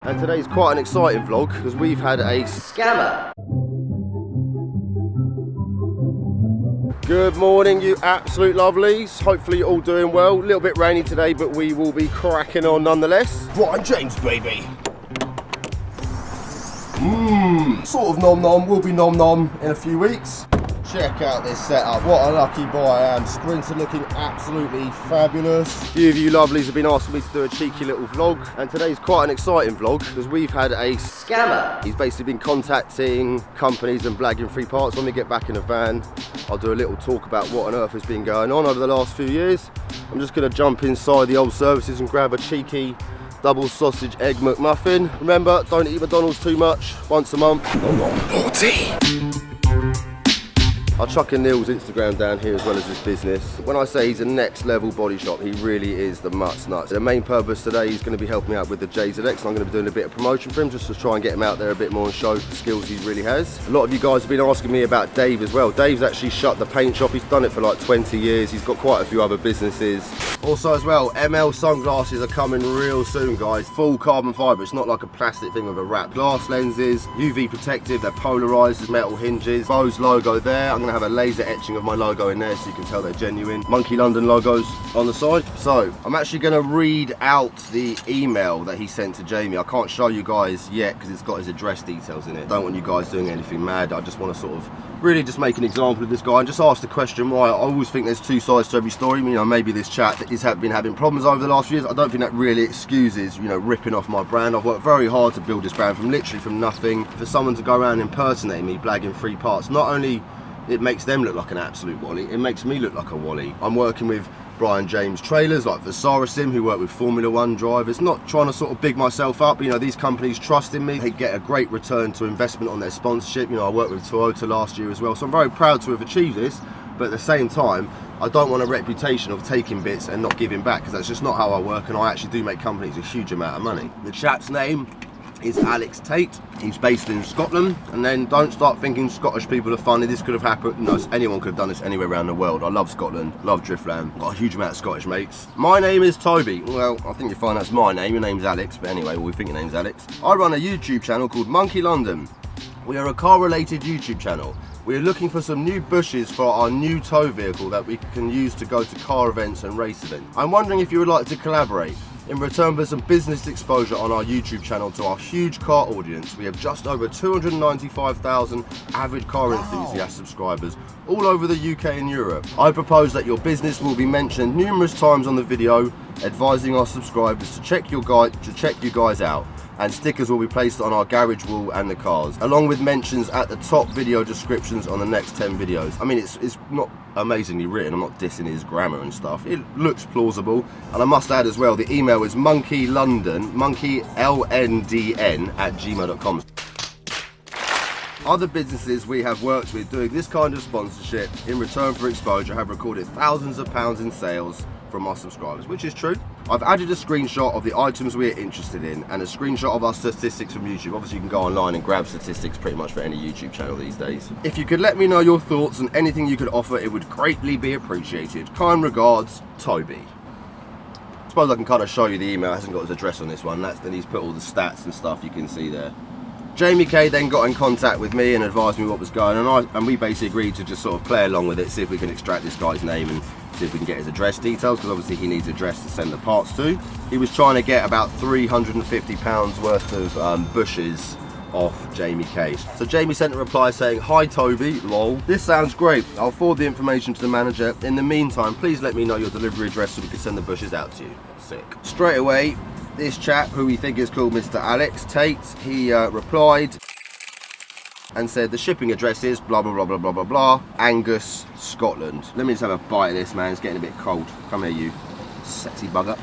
And today's quite an exciting vlog because we've had a scammer. Good morning, you absolute lovelies. Hopefully you're all doing well. A little bit rainy today, but we will be cracking on nonetheless. Brian James, baby. Sort of nom nom, will be nom nom in a few weeks. Check out this setup, what a lucky boy I am. Sprinter looking absolutely fabulous. A few of you lovelies have been asking me to do a cheeky little vlog, and today's quite an exciting vlog because we've had a scammer. He's basically been contacting companies and blagging free parts. When we get back in the van, I'll do a little talk about what on earth has been going on over the last few years. I'm just going to jump inside the old services and grab a cheeky double sausage egg McMuffin. Remember, don't eat McDonald's too much, once a month. Naughty. I'll chuck Anil's Instagram down here as well as his business. When I say he's a next level body shop, he really is the nuts. The main purpose today, he's going to be helping me out with the JZX, and I'm going to be doing a bit of promotion for him just to try and get him out there a bit more and show the skills he really has. A lot of you guys have been asking me about Dave as well. Dave's actually shut the paint shop. He's done it for like 20 years. He's got quite a few other businesses. Also as well, ML sunglasses are coming real soon, guys. Full carbon fibre. It's not like a plastic thing with a wrap. Glass lenses, UV protective, they're polarised with metal hinges. Bose logo there. I'm going to have a laser etching of my logo in there so you can tell they're genuine. Monkey London logos on the side. So I'm actually going to read out the email that he sent to Jamie. I can't show you guys yet because it's got his address details in it. Don't want you guys doing anything mad. I just want to sort of really just make an example of this guy and just ask the question why. I always think there's two sides to every story. You know, maybe this chap has been having problems over the last few years. I don't think that really excuses, you know, ripping off my brand. I've worked very hard to build this brand from literally from nothing. For someone to go around impersonating me, blagging free parts, not only it makes them look like an absolute wally, it makes me look like a wally. I'm working with Brian James trailers like Sim, who work with Formula 1 drivers. Not trying to sort of big myself up, you know, these companies trust in me. They get a great return to investment on their sponsorship. You know, I worked with Toyota last year as well, so I'm very proud to have achieved this, but at the same time, I don't want a reputation of taking bits and not giving back, because that's just not how I work, and I actually do make companies a huge amount of money. The chap's name is Alex Tate. He's based in Scotland, and then don't start thinking Scottish people are funny. This could have happened, you know, anyone could have done this anywhere around the world. I love Scotland, love Driftland, got a huge amount of Scottish mates. My name is Toby. Well, I think you'll find that's my name. Your name's Alex, but anyway, we think your name's Alex. I run a YouTube channel called MONKY London. We are a car-related YouTube channel. We're looking for some new bushes for our new tow vehicle that we can use to go to car events and race events. I'm wondering if you would like to collaborate. In return for some business exposure on our YouTube channel to our huge car audience, we have just over 295,000 average car enthusiast subscribers all over the UK and Europe. I propose that your business will be mentioned numerous times on the video, advising our subscribers to check you guys out, and stickers will be placed on our garage wall and the cars, along with mentions at the top video descriptions on the next 10 videos. I mean, it's not amazingly written, I'm not dissing his grammar and stuff. It looks plausible, and I must add as well, the email is monkeylondon, monkeylndn@gmail.com. Other businesses we have worked with doing this kind of sponsorship in return for exposure have recorded thousands of pounds in sales from our subscribers, which is true. I've added a screenshot of the items we're interested in and a screenshot of our statistics from YouTube. Obviously you can go online and grab statistics pretty much for any YouTube channel these days. If you could let me know your thoughts and anything you could offer, it would greatly be appreciated. Kind regards, Toby. I suppose I can kind of show you the email. It hasn't got his address on this one. Then he's put all the stats and stuff you can see there. Jamie K then got in contact with me and advised me what was going on, and we basically agreed to just sort of play along with it, see if we can extract this guy's name and see if we can get his address details, because obviously he needs address to send the parts to. He was trying to get about £350 worth of bushes off Jamie K. So Jamie sent a reply saying, "Hi Toby, lol. This sounds great. I'll forward the information to the manager. In the meantime, please let me know your delivery address so we can send the bushes out to you." Sick. Straight away, this chap, who we think is called Mr. Alex Tate, he replied and said the shipping address is blah blah blah blah blah blah blah, Angus, Scotland. Let me just have a bite of this, man. It's getting a bit cold. Come here, you sexy bugger.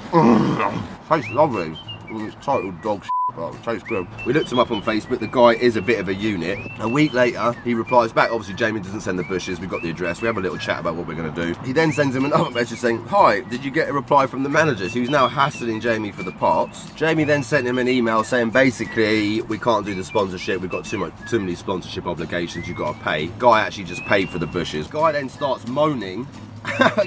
Tastes lovely. It's total dog shit, but it tastes good. We looked him up on Facebook. The guy is a bit of a unit. A week later, he replies back. Obviously, Jamie doesn't send the bushes. We've got the address. We have a little chat about what we're going to do. He then sends him another message saying, "Hi, did you get a reply from the managers?" He was now hassling Jamie for the parts. Jamie then sent him an email saying, basically, we can't do the sponsorship. We've got too many sponsorship obligations. You've got to pay. Guy actually just paid for the bushes. Guy then starts moaning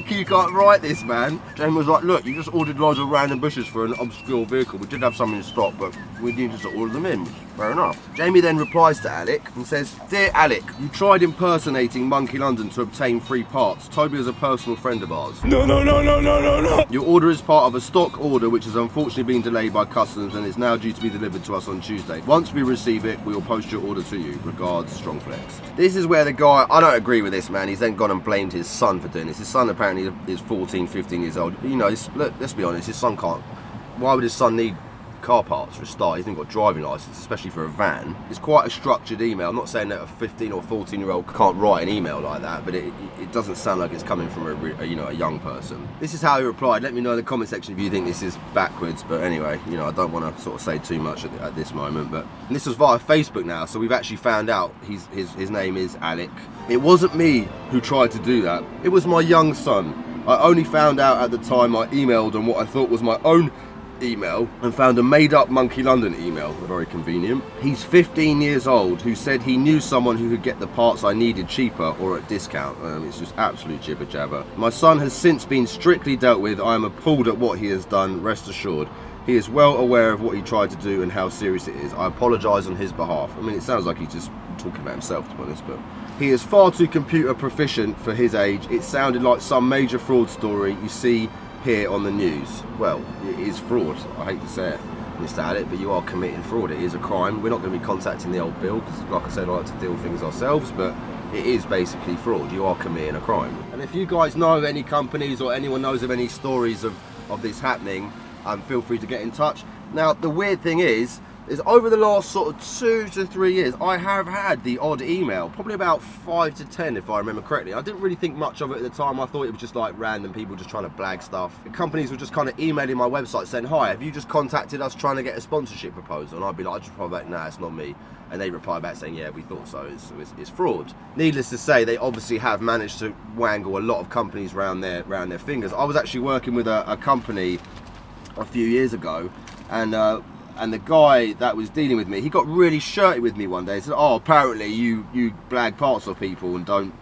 You can't write this, man. Jamie was like, look, you just ordered loads of random bushes for an obscure vehicle. We did have some in stock, but we needed to order them in. Fair enough. Jamie then replies to Alec and says, Dear Alec, you tried impersonating Monkey London to obtain free parts. Toby is a personal friend of ours. No. Your order is part of a stock order which has unfortunately been delayed by customs and is now due to be delivered to us on Tuesday. Once we receive it, we will post your order to you. Regards, Strong Flex. This is where the guy, I don't agree with this, man. He's then gone and blamed his son for doing this. His son apparently is 14, 15 years old. You know, let's be honest, his son can't. Why would his son need car parts for a start? He hasn't got a driving license, especially for a van. It's quite a structured email. I'm not saying that a 15 or 14-year-old can't write an email like that, but it doesn't sound like it's coming from a young person. This is how he replied. Let me know in the comment section if you think this is backwards, but anyway, you know, I don't want to sort of say too much at this moment. But this was via Facebook now, so we've actually found out his name is Alec. It wasn't me who tried to do that. It was my young son. I only found out at the time I emailed on what I thought was my own email and found a made-up Monkey London email. Very convenient. He's 15 years old who said he knew someone who could get the parts I needed cheaper or at discount. It's just absolute jibber jabber. My son has since been strictly dealt with. I am appalled at what he has done, rest assured. He is well aware of what he tried to do and how serious it is. I apologise on his behalf. I mean, it sounds like he's just talking about himself, to be honest, but he is far too computer proficient for his age. It sounded like some major fraud story you see here on the news. Well, it is fraud. I hate to say it, Mr. Alec, but you are committing fraud. It is a crime. We're not going to be contacting the old Bill because, like I said, I like to deal with things ourselves, but it is basically fraud. You are committing a crime. And if you guys know any companies or anyone knows of any stories of this happening, feel free to get in touch. Now, the weird thing is over the last sort of 2 to 3 years, I have had the odd email, probably about 5 to 10 if I remember correctly. I didn't really think much of it at the time. I thought it was just like random people just trying to blag stuff. The companies were just kind of emailing my website saying, hi, have you just contacted us trying to get a sponsorship proposal? And I'd be like, I just reply back, nah, it's not me. And they reply back saying, yeah, we thought so, it's fraud. Needless to say, they obviously have managed to wangle a lot of companies around their fingers. I was actually working with a company a few years ago, and the guy that was dealing with me, he got really shirty with me one day. He said, oh, apparently you blag parts of people and don't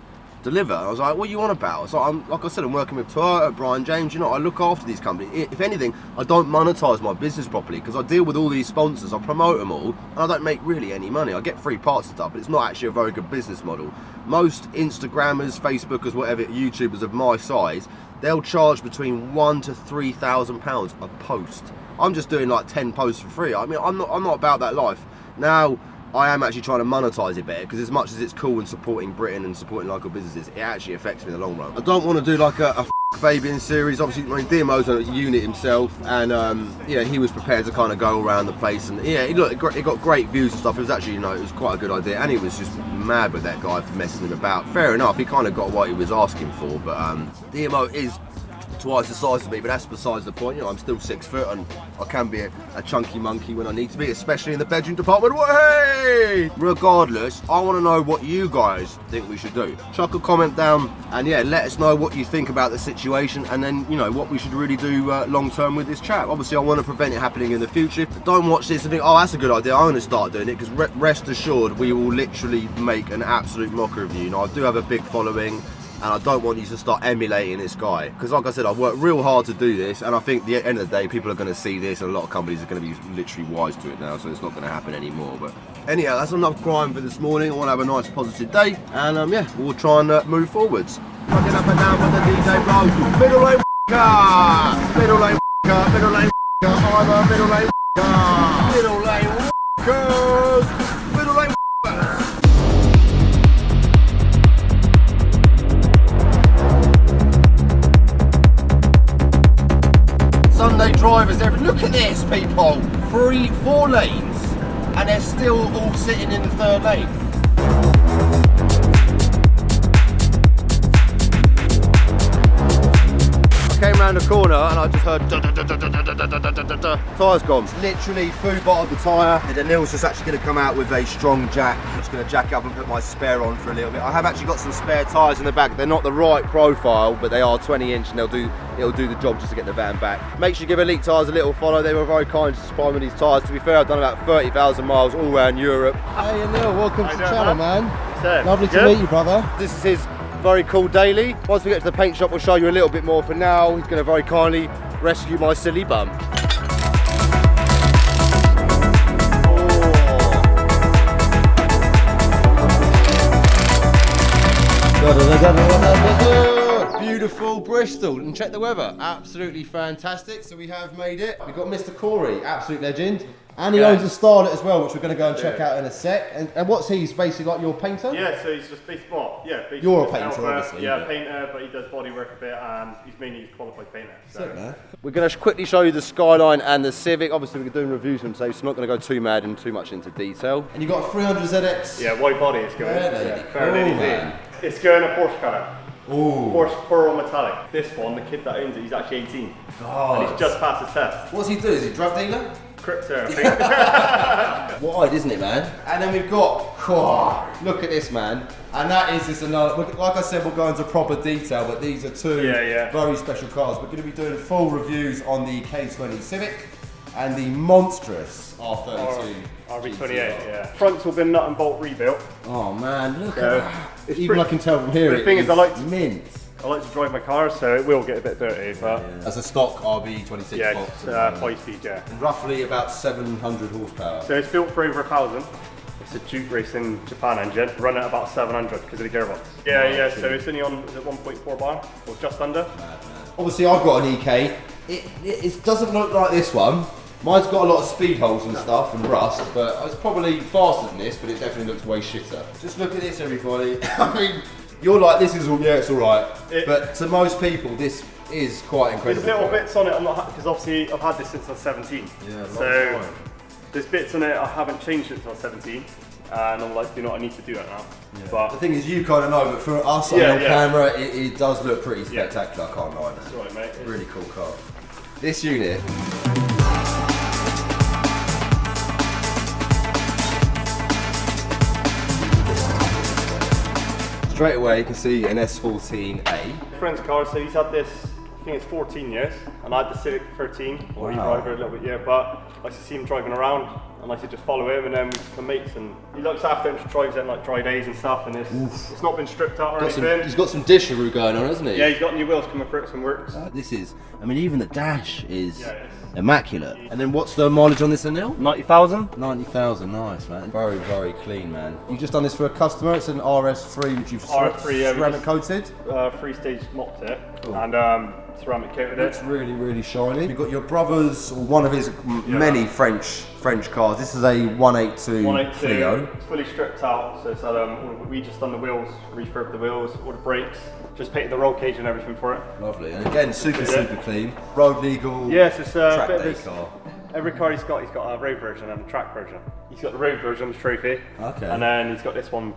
deliver. I was like, what are you on about? So like I said, I'm working with Toyota, Brian James, you know, I look after these companies. If anything, I don't monetize my business properly because I deal with all these sponsors, I promote them all, and I don't make really any money. I get free parts and stuff, but it's not actually a very good business model. Most Instagrammers, Facebookers, whatever, YouTubers of my size, they'll charge between £1,000 to £3,000 a post. I'm just doing like 10 posts for free. I mean, I'm not about that life. Now, I am actually trying to monetize it better because as much as it's cool and supporting Britain and supporting local businesses, it actually affects me in the long run. I don't want to do like a Fabian series. Obviously, I mean, DMO's a unit himself, and yeah, he was prepared to kind of go around the place, and yeah, look, it got great views and stuff. It was actually, you know, it was quite a good idea, and he was just mad with that guy for messing him about. Fair enough, he kind of got what he was asking for, but DMO is twice the size of me, but that's besides the point. You know, I'm still 6 foot and I can be a chunky monkey when I need to be, especially in the bedroom department. Hey! Regardless, I want to know what you guys think we should do. Chuck a comment down and yeah, let us know what you think about the situation, and then, you know, what we should really do long term with this chat. Obviously, I want to prevent it happening in the future. Don't watch this and think, oh, that's a good idea, I'm going to start doing it, because rest assured, we will literally make an absolute mocker of you. You know, I do have a big following, and I don't want you to start emulating this guy, because like I said, I've worked real hard to do this, and I think at the end of the day, people are going to see this, and a lot of companies are going to be literally wise to it now, so it's not going to happen anymore. But anyhow, that's enough crime for this morning. I want to have a nice positive day, and yeah, we'll try and move forwards. Fucking up and down with the DJ blow. Middle lane w***er! Middle lane w***er! Middle lane w***er! I'm a middle lane w***er! Middle lane w***ers! Middle lane Sunday drivers, look at this, people. 4 lanes, and they're still all sitting in the 3rd lane. I came around the corner and I just heard tyre's gone. Literally through bottom of the tyre. And Anil's just actually going to come out with a strong jack. I'm just going to jack up and put my spare on for a little bit. I have actually got some spare tyres in the back. They're not the right profile, but they are 20-inch, and it'll do the job just to get the van back. Make sure you give Elite Tyres a little follow. They were very kind to supply me these tyres. To be fair, I've done about 30,000 miles all around Europe. Hey Anil, welcome to the channel, man. Lovely to meet you, brother. This is his very cool daily. Once we get to the paint shop, we'll show you a little bit more. For now, he's going to very kindly rescue my silly bum. Beautiful Bristol, and check the weather, absolutely fantastic. So we have made it. We've got Mr. Corey, absolute legend, and he owns a Starlet as well, which we're going to go and check out in a sec. And what's he? He's basically like your painter? Yeah, so he's just basically, basically you're a painter, obviously. Yeah, painter, but he does bodywork a bit, and he's mainly a qualified painter. So. Sick, man. We're going to quickly show you the Skyline and the Civic. Obviously, we're doing reviews from today, so we're not going to go too mad and too much into detail. And you've got a 300 ZX. Yeah, white body it's going. Fair lady. It's going a Porsche colour. Ooh. Porsche Pearl Metallic. This one, the kid that owns it, he's actually 18. Oh. And he's just passed the test. What's he do? Is he a drug dealer? Crypto, I think. Wide, isn't it, man? And then we've got, look at this, man. And that is just another, like I said, we'll go into proper detail, but these are two very special cars. We're going to be doing full reviews on the K20 Civic and the monstrous R32. RB28, yeah. Front's all been nut and bolt rebuilt. Oh man, look at that. Even I can tell from here, the thing is, I like to drive my car, so it will get a bit dirty, but... Yeah. That's a stock RB26 yeah, box. It's 5-speed, yeah. And roughly about 700 horsepower. So it's built for over 1,000. It's a Duke Racing Japan engine, running at about 700 because of the gearbox. Yeah, so it's only on, is it 1.4 bar, or just under? Mad. Obviously I've got an EK. It doesn't look like this one. Mine's got a lot of speed holes and stuff and rust, but it's probably faster than this, but it definitely looks way shitter. Just look at this, everybody. I mean, you're like, this is all, yeah, it's all right. But to most people, this is quite incredible. There's little bits on it, I'm not, because obviously I've had this since I was 17. Yeah, so there's bits on it I haven't changed it since I was 17. And I'm like, you know, I need to do that now. Yeah. But the thing is, you kind of know, but for us on camera, it does look pretty spectacular, I can't lie. That's right, mate. Really cool car. This unit. Straight away you can see an S14A. Friend's car, so he's had this, I think it's 14 years, and I had the Civic 13, or he driver a little bit, but I used to see him driving around, and I used to just follow him, and then we become mates, and he looks after it and just drives it on like dry days and stuff, and it's not been stripped out or anything. He's got some disharoo going on, hasn't he? Yeah, he's got new wheels coming through it, some works. This is, I mean, even the dash is immaculate. And then what's the mileage on this, Anil? 90,000. 90,000, nice, man. Very, very clean, man. You've just done this for a customer. It's an RS3, which you've ceramic coated. 3-stage mop it, and ceramic coated it. Looks really, really shiny. You've got your brother's, or one of his many French cars. This is a 182 Clio. It's fully stripped out, so it's had, we just done the wheels, refurbed the wheels, all the brakes, just painted the roll cage and everything for it. Lovely, and again, super clean. Road legal. Yes, it's a track bit day of car. Every car he's got a road version and a track version. He's got the road version, the trophy. Okay. And then he's got this one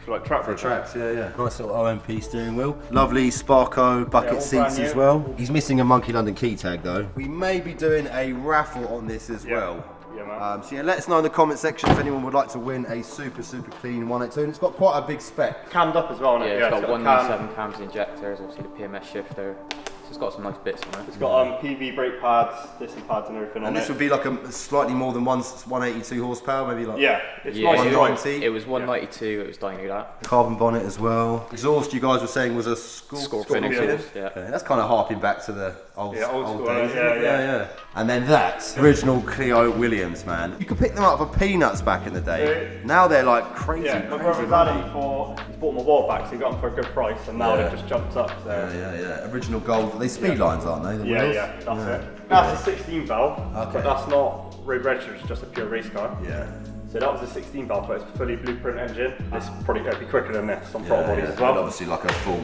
for like track version. Tracks, Nice little OMP steering wheel. Lovely Sparko bucket seats as well. He's missing a Monkey London key tag though. We may be doing a raffle on this as well. Yeah, man. So let us know in the comment section if anyone would like to win a super clean 182, and it's got quite a big spec. Cammed up as well, isn't it? Yeah, it's got 197 cams injectors, obviously the PMS shifter. So it's got some nice bits on it. It's got PV brake pads, disc pads and everything on it. And this would be like a slightly more than 182 horsepower, maybe like it's 190. It was 192, it was dyno that. Carbon bonnet as well. Exhaust, you guys were saying, was a Scorpion exhaust. Yeah. Okay, that's kind of harping back to the old school days. yeah. And then that original Clio Williams, man. You could pick them up for peanuts back in the day. Now they're like crazy. Yeah, my brother's had it for, he's bought my wall back, so he got them for a good price, and now they've just jumped up. So. Yeah. Original gold. They speed lines, aren't they? The wheels? That's it. That's a 16 valve, but that's not road registered, it's just a pure race car. Yeah. So that was a 16 valve, but it's a fully blueprint engine. It's probably going to be quicker than this on throttle bodies as well. And obviously like a full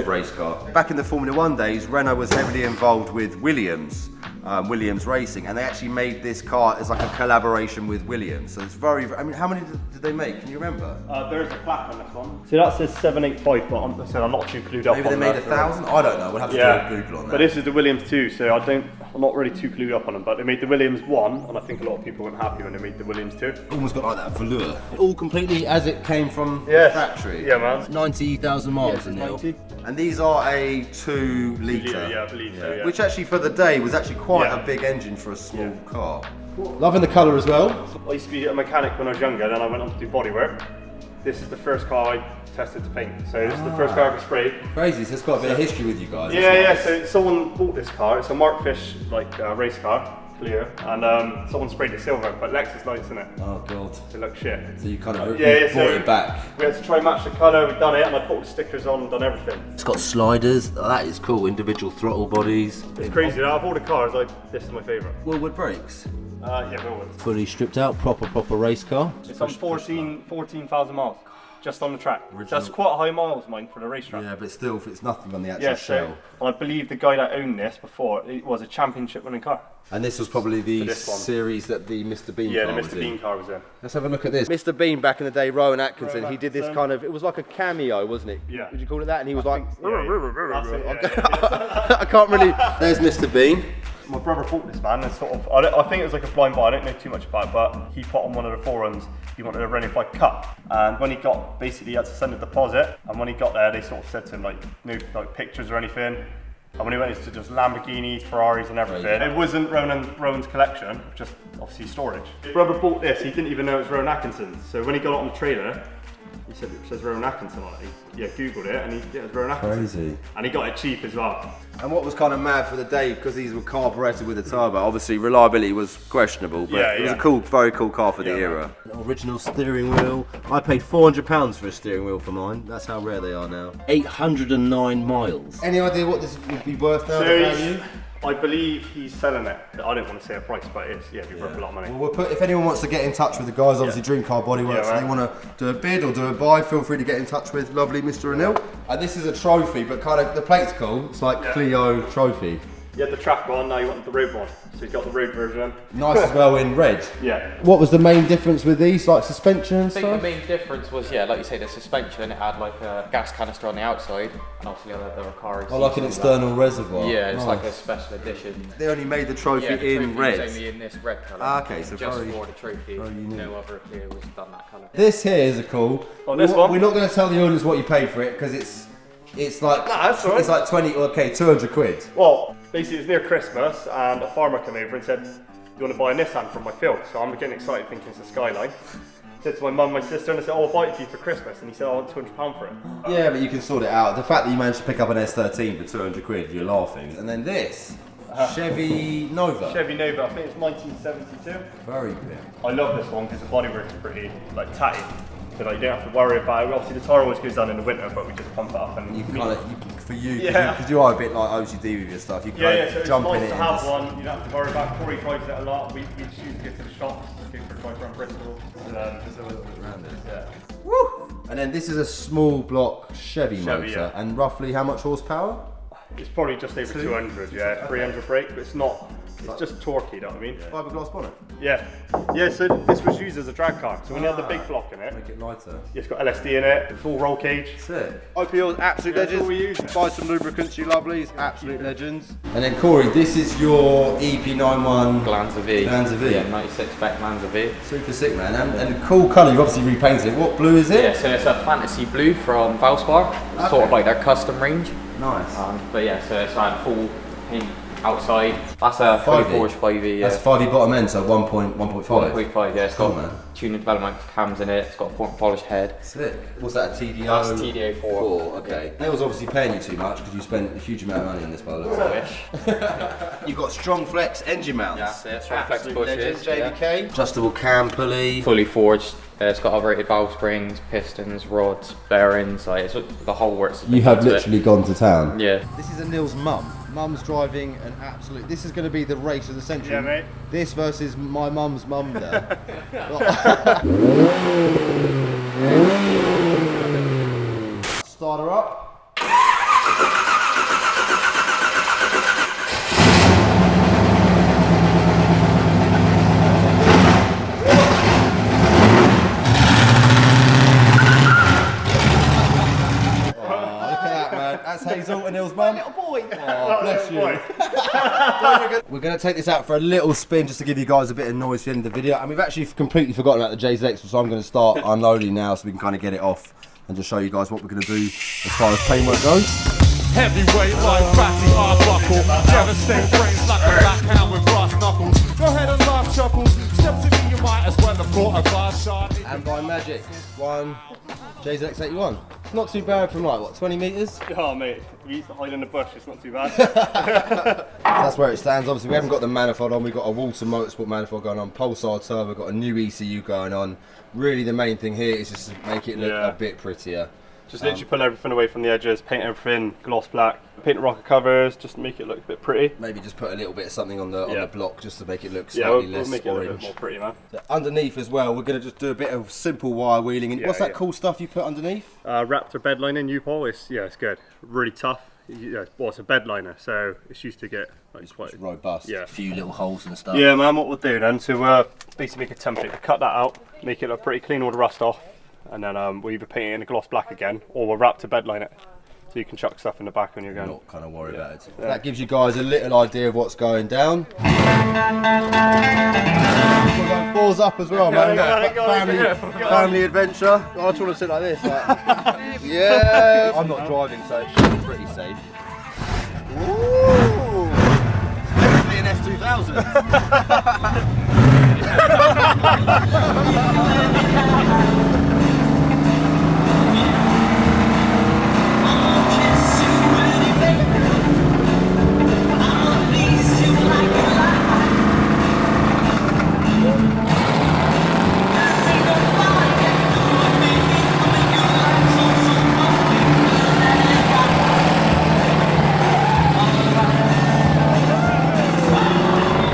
race car. Back in the Formula 1 days, Renault was heavily involved with Williams Racing, and they actually made this car as like a collaboration with Williams. So it's very, I mean, how many did they make? Can you remember? There's a plaque on this one. So that says 785, but I'm not too clued up on that. Maybe they made 1,000? I don't know, we'll have to do a Google on that. But this is the Williams 2, so I'm not really too clued up on them, but they made the Williams 1, and I think a lot of people weren't happy when they made the Williams 2. Almost got like that velour. All completely as it came from the factory. Yeah, man. 90,000 miles in 90. And these are a 2 litre. Yeah, I believe so, yeah. Which actually for the day was actually quite a big engine for a small car. Loving the colour as well. I used to be a mechanic when I was younger, then I went on to do bodywork. This is the first car I tested to paint. So this is the first car I ever sprayed. Crazy, so it's got a bit of history with you guys. Yeah. So someone bought this car. It's a Mark Fish race car, clear, and someone sprayed it silver, put Lexus lights in it. Oh god. It looks shit. So you kind of brought so it back. We had to try and match the colour. We've done it, and I put all the stickers on, done everything. It's got sliders. Oh, that is cool. Individual throttle bodies. It's crazy. Out of all the cars, this is my favourite. Willwood brakes. Yeah, Willwood. Fully stripped out, proper race car. It's on 14,000 miles, just on the track. That's quite high miles, mine, for the racetrack. Yeah, but still, it's nothing on the actual shell. So I believe the guy that owned this before, it was a championship winning car. And this was probably the series that the Mr. Bean car was in. Yeah, the Mr. Bean car was in. Let's have a look at this. Mr. Bean back in the day, Rowan Atkinson, he did this kind of, it was like a cameo, wasn't it? Yeah. Would you call it that? And he was like, That's it, I can't really. There's Mr. Bean. My brother bought this, man, and sort of, I think it was like a blind buy, I don't know too much about it, but he put on one of the forums, he wanted a Renault 5 Cup, and when he got, basically he had to send a deposit, and when he got there, they sort of said to him, no pictures or anything, and when he went into just Lamborghinis, Ferraris and everything, it wasn't Rowan's collection, just obviously storage. His brother bought this, he didn't even know it was Rowan Atkinson's, so when he got it on the trailer, he said it says Rowan Atkinson on it. He googled it and it was Rowan Atkinson. Crazy. And he got it cheap as well. And what was kind of mad for the day, because these were carburetted with a turbo, obviously reliability was questionable, but it was a very cool car for the era. An original steering wheel. I paid £400 for a steering wheel for mine. That's how rare they are now. 809 miles. Any idea what this would be worth now? So I believe he's selling it. I don't want to say a price, but it's it'd be worth a lot of money. Well, we'll put, if anyone wants to get in touch with the guys, obviously Dream Car Bodyworks, and they want to do a bid or do a buy, feel free to get in touch with lovely Mr. Anil. And this is a trophy, but kind of the plate's cool. It's like Clio trophy. You had the track one, now you want the road one. So you got the road version. Nice as well in red. Yeah. What was the main difference with these, like suspension and stuff? I think the main difference was, like you say, the suspension. It had like a gas canister on the outside, and obviously the car. Oh, like an external reservoir. Yeah, it's like a special edition. They only made the trophy in red. It's only in this red colour. Ah, okay, so just very, for the trophy. No other clear was done that colour. This here is a cool. Oh, this one? We're not going to tell the owners what you paid for it because it's like it's like 200 quid. Well, basically it was near Christmas and a farmer came over and said, "You want to buy a Nissan from my field?" So I'm getting excited thinking it's a Skyline. I said to my mum and my sister, and I said, "Oh, I'll buy it for you for Christmas." And he said, "I want £200 for it." Yeah, but you can sort it out. The fact that you managed to pick up an S13 for 200 quid, you're laughing. And then this, Chevy Nova. Chevy Nova, I think it's 1972. Very big. I love this one because the bodywork's pretty tatty. So you don't have to worry about it. Obviously the tyre always goes down in the winter, but we just pump it up and You can kind of, for you, Yeah. because you are a bit like OCD with your stuff, you can kind of so it's jump nice in it. to and have just- one. You don't have to worry about. Corey drives it a lot. We choose to go to the shops, go for a drive around Bristol, and just a little bit around it. Yeah. Woo! And then this is a small block Chevy motor, yeah. and roughly how much horsepower? It's probably just over 200, 300 brake, but it's not. It's just torquey, you know what I mean? Fiberglass bonnet. Yeah. So this was used as a drag car. So when you had the big block in it, Make it lighter. it's got LSD in it, full roll cage. Sick. IPL's absolute Yeah, that's legends. all we use. Buy some lubricants, you lovelies. Absolute legends. And then Corey, this is your EP91 Glanza V. Glanza V. Yeah, 96 spec Glanza V. Super sick, man. And cool colour, you've obviously repainted it. What blue is it? Yeah, so it's a fantasy blue from Valspar. It's sort of like their custom range. Nice. But yeah, so it's had full paint outside. That's a fully 5E? forged 5E. That's 5E bottom end, so 1.5. 1.5, yeah. It's Cool, got man. tuning development cams in it. It's got a polished head. Sick. What's that, a TDO? That's TDO 4. Okay. They was obviously paying you too much because you spent a huge amount of money on this by the looks of I it. wish. You've got strong flex engine mounts. Yeah, so it's from Flex Absolute legends, bushes. Yeah. JBK. Adjustable cam pulley. Fully forged. It's got operated valve springs, pistons, rods, bearings. Like it's the whole works. You have literally gone to town. Yeah. This is Anil's mum. Mum's driving an absolute. This is going to be the race of the century. Yeah, mate. This versus my mum's mum there. Start her up. That's Hazel, Anil's mum. Little boy. Oh, bless you. We're going to take this out for a little spin just to give you guys a bit of noise for the end of the video. And we've actually completely forgotten about the JZX, so I'm going to start unloading now so we can kind of get it off and just show you guys what we're going to do as far as paintwork goes. Heavyweight like fatty Arbuckle, devastate brains like a black hound with brass knuckles. Go ahead and laugh chuckles, step to me might as well have bought a glass shard. And by magic, one JZX81. Not too bad from like, what, 20 metres? Oh mate, we used to hide in the bush, it's not too bad. That's where it stands. Obviously we haven't got the manifold on, we've got a Walton Motorsport manifold going on, pulsar turbo, got a new ECU going on. Really the main thing here is just to make it look a bit prettier. Just literally pull everything away from the edges, paint everything gloss black, paint the rocker covers, just to make it look a bit pretty. Maybe just put a little bit of something on the block just to make it look slightly less we'll make it orange. a bit more pretty, man. Underneath as well, we're going to just do a bit of simple wire wheeling. And what's that cool stuff you put underneath? Raptor bed liner, new pole. It's good, really tough. Well, it's a bed liner, so it's used to get like quite robust. Yeah, a few little holes and stuff. Yeah, man. What we'll do then to basically make a template, to cut that out, make it look pretty clean, all the rust off, and then we'll either paint it in a gloss black again, or we'll Raptor bed line it, so you can chuck stuff in the back when you're going. Not kind of worried about it. That gives you guys a little idea of what's going down. We're going balls up as well, man. Family adventure. I just want to sit like this. Like, yeah. I'm not driving, so it should be pretty safe. Ooh. Definitely an S2000.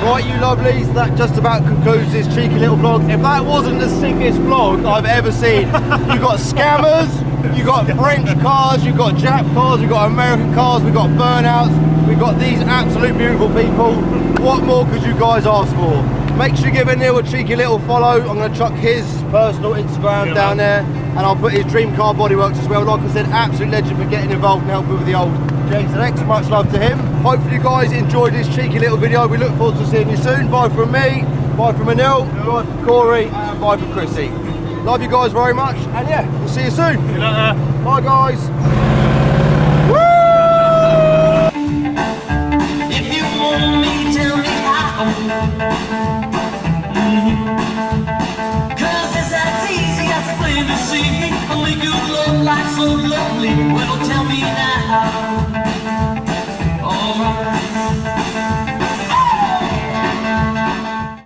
Right, you lovelies, that just about concludes this cheeky little vlog. If that wasn't the sickest vlog I've ever seen, you got scammers, you got French cars, you got Jap cars, you got American cars, we got burnouts, we got these absolute beautiful people. What more could you guys ask for? Make sure you give Anil a cheeky little follow. I'm going to chuck his personal Instagram down there, and I'll put his Dream Car Bodyworks as well. Like I said, absolute legend for getting involved and helping with the old JZX. Much love to him. Hopefully you guys enjoyed this cheeky little video. We look forward to seeing you soon. Bye from me, bye from Anil, bye from Corey, and bye from Chrissy. Love you guys very much, and yeah, we'll see you soon. Bye guys. If you want me, tell me how. Cause it's as easy as plain to see. Only good love like so lonely. Well, tell me now.